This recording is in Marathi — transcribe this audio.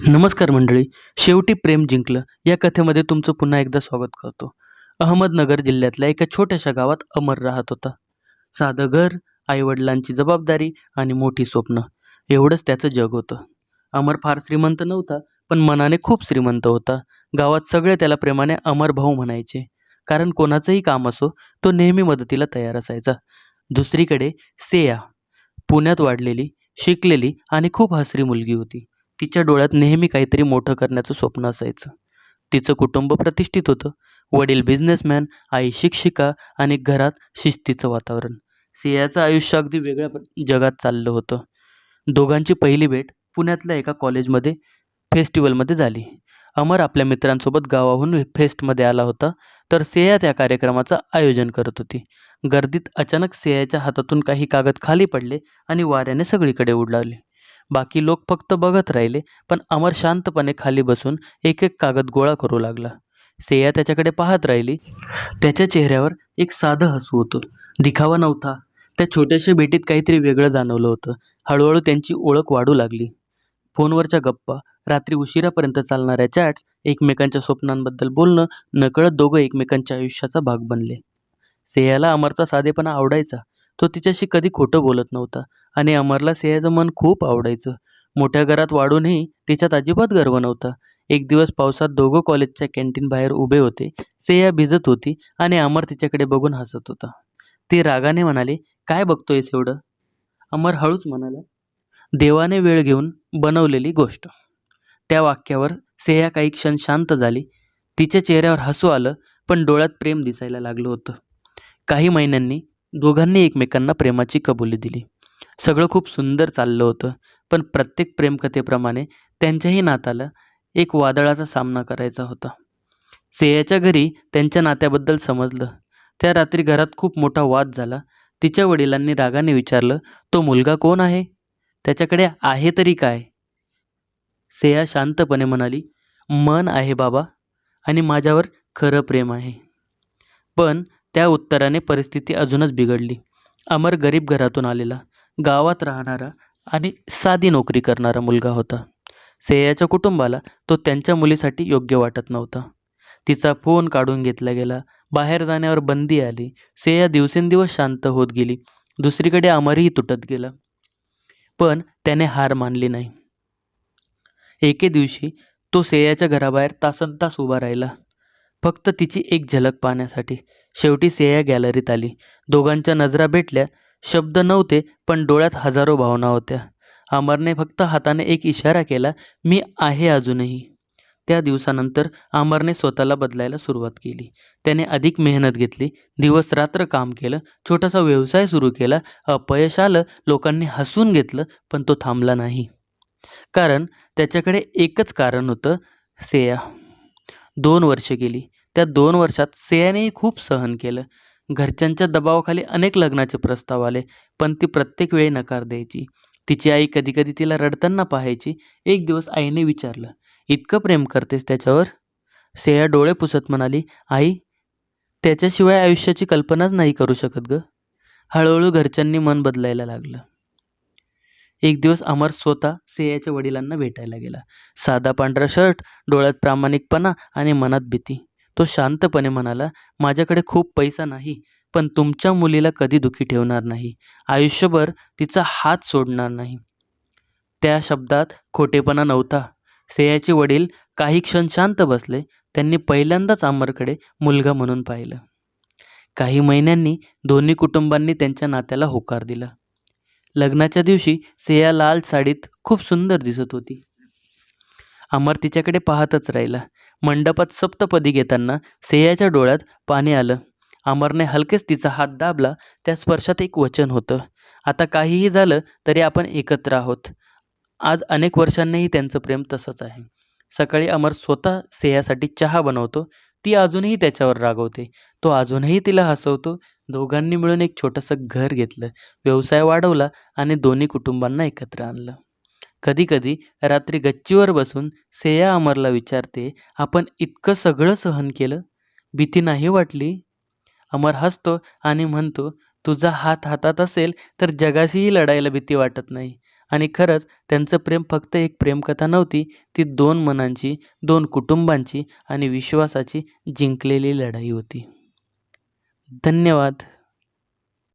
नमस्कार मंडळी. शेवटी प्रेम जिंकलं या कथेमध्ये तुमचं पुन्हा एकदा स्वागत करतो. अहमदनगर जिल्ह्यातल्या एका छोट्याशा गावात अमर राहत होता. साधं घर, आई-वडिलांची जबाबदारी आणि मोठी स्वप्न एवढंच त्याचं जग होतं. अमर फार श्रीमंत नव्हता, पण मनाने खूप श्रीमंत होता. गावात सगळे त्याला प्रेमाने अमर भाऊ म्हणायचे. कारण कोणाचंही काम असो, तो नेहमी मदतीला तयार असायचा. दुसरीकडे सेया पुण्यात वाढलेली, शिकलेली आणि खूप हसरी मुलगी होती. तिच्या डोळ्यात नेहमी काहीतरी मोठं करण्याचं स्वप्न असायचं. तिचं कुटुंब प्रतिष्ठित होतं. वडील बिझनेसमॅन, आई शिक्षिका आणि घरात शिस्तीचं वातावरण. सियाचं आयुष्य अगदी वेगळ्या जगात चाललं होतं. दोघांची पहिली भेट पुण्यातल्या एका कॉलेजमध्ये फेस्टिवलमध्ये झाली. अमर आपल्या मित्रांसोबत गावाहून फेस्टमध्ये आला होता, तर सेया त्या कार्यक्रमाचं आयोजन करत होती. गर्दीत अचानक सेयाच्या हातातून काही कागद खाली पडले आणि वाऱ्याने सगळीकडे उडाले. बाकी लोक फक्त बघत राहिले, पण अमर शांतपणे खाली बसून एक एक कागद गोळा करू लागला. सेया त्याच्याकडे पाहत राहिली. त्याच्या चेहऱ्यावर एक साधं हसू होतं. दिखावा नव्हता. त्या छोट्याशा भेटीत काहीतरी वेगळं जाणवलं होतं. हळूहळू त्यांची ओळख वाढू लागली. फोनवरच्या गप्पा, रात्री उशिरापर्यंत चालणाऱ्या चॅट्स, एकमेकांच्या स्वप्नांबद्दल बोलणं, नकळत दोघं एकमेकांच्या आयुष्याचा भाग बनले. सेयाला अमरचा साधेपणा आवडायचा. तो तिच्याशी कधी खोटं बोलत नव्हता आणि अमरला सेयाचं मन खूप आवडायचं. मोठ्या घरात वाढूनही तिच्यात अजिबात गर्व नव्हता. एक दिवस पावसात दोघं कॉलेजच्या कॅन्टीन बाहेर उभे होते. सेया भिजत होती आणि अमर तिच्याकडे बघून हसत होता. ती रागाने म्हणाली, "काय बघतोयस एवढं?" अमर हळूच म्हणाला, "देवाने वेळ घेऊन बनवलेली गोष्ट." त्या वाक्यावर सेया काही क्षण शांत झाली. तिच्या चेहऱ्यावर हसू आलं, पण डोळ्यात प्रेम दिसायला लागलं होतं. काही महिन्यांनी दोघांनी एकमेकांना प्रेमाची कबुली दिली. सगळं खूप सुंदर चाललं होतं, पण प्रत्येक प्रेमकथेप्रमाणे त्यांच्याही नात्याला एक वादळाचा सामना करायचा होता. सेयाच्या घरी त्यांच्या नात्याबद्दल समजलं. त्या रात्री घरात खूप मोठा वाद झाला. तिच्या वडिलांनी रागाने विचारलं, "तो मुलगा कोण आहे? त्याच्याकडे आहे तरी काय?" सेया शांतपणे म्हणाली, "मन आहे बाबा, आणि माझ्यावर खरं प्रेम आहे." पण त्या उत्तराने परिस्थिती अजूनच बिघडली. अमर गरीब घरातून आलेला, गावात राहणारा आणि साधी नोकरी करणारा मुलगा होता. सेयाच्या कुटुंबाला तो त्यांच्या मुलीसाठी योग्य वाटत नव्हता. तिचा फोन काढून घेतला गेला. बाहेर जाण्यावर बंदी आली. सेया दिवसेंदिवस शांत होत गेली. दुसरीकडे अमरही तुटत गेला. पण त्याने हार मानली नाही. एके दिवशी तो सेयाच्या घराबाहेर तासनतास उभा राहिला, फक्त तिची एक झलक पाहण्यासाठी. शेवटी सेया गॅलरीत आली. दोघांच्या नजरा भेटल्या. शब्द नव्हते, पण डोळ्यात हजारो भावना होत्या. अमरने फक्त हाताने एक इशारा केला, "मी आहे अजूनही." त्या दिवसानंतर अमरने स्वतःला बदलायला सुरुवात केली. त्याने अधिक मेहनत घेतली, दिवस-रात्र काम केलं, छोटासा व्यवसाय सुरू केला. अपयश आलं, लोकांनी हसून घेतलं, पण तो थांबला नाही. कारण त्याच्याकडे एकच कारण होतं, सेया. 2 वर्ष गेली. त्या 2 वर्षात सेयानेही खूप सहन केलं. घरच्यांच्या दबावाखाली अनेक लग्नाचे प्रस्ताव आले, पण ती प्रत्येक वेळी नकार द्यायची. तिची आई कधी-कधी तिला रडताना पाहायची. एक दिवस आईने विचारलं, "इतकं प्रेम करतेस त्याच्यावर?" सेया डोळे पुसत म्हणाली, "आई, त्याच्याशिवाय आयुष्याची कल्पनाच नाही करू शकत गं." हळूहळू घरच्यांनी मन बदलायला लागलं. एक दिवस अमर स्वतः सेयाच्या वडिलांना भेटायला गेला. साधा पांढरा शर्ट, डोळ्यात प्रामाणिकपणा आणि मनात भीती. तो शांतपणे म्हणाला, "माझ्याकडे खूप पैसा नाही, पण तुमच्या मुलीला कधी दुःखी ठेवणार नाही. आयुष्यभर तिचा हात सोडणार नाही." त्या शब्दात खोटेपणा नव्हता. सेयाचे वडील काही क्षण शांत बसले. त्यांनी पहिल्यांदाच अमरकडे मुलगा म्हणून पाहिलं. काही महिन्यांनी दोन्ही कुटुंबांनी त्यांच्या नात्याला होकार दिला. लग्नाच्या दिवशी सेया लाल साडीत खूप सुंदर दिसत होती. अमर तिच्याकडे पाहतच राहिला. मंडपात सप्तपदी घेताना सेयाच्या डोळ्यात पाणी आलं. अमरने हलकेच तिचा हात दाबला. त्या स्पर्शात एक वचन होतं, "आता काहीही झालं तरी आपण एकत्र आहोत." आज अनेक वर्षांनीही त्यांचं प्रेम तसंच आहे. सकाळी अमर स्वतः सेयासाठी चहा बनवतो. ती अजूनही त्याच्यावर रागवते. तो अजूनही तिला हसवतो. दोघांनी मिळून एक छोटंसं घर घेतलं, व्यवसाय वाढवला आणि दोन्ही कुटुंबांना एकत्र आणलं. कधी-कधी रात्री गच्चीवर बसून सेया अमरला विचारते, "आपण इतकं सगळं सहन केलं, भीती नाही वाटली?" अमर हसतो आणि म्हणतो, "तुझा हात हातात असेल तर जगाशीही लढायला भीती वाटत नाही." आणि खरंच त्यांचं प्रेम फक्त एक प्रेमकथा नव्हती, ती दोन मनांची, दोन कुटुंबांची आणि विश्वासाची जिंकलेली लढाई होती. धन्यवाद.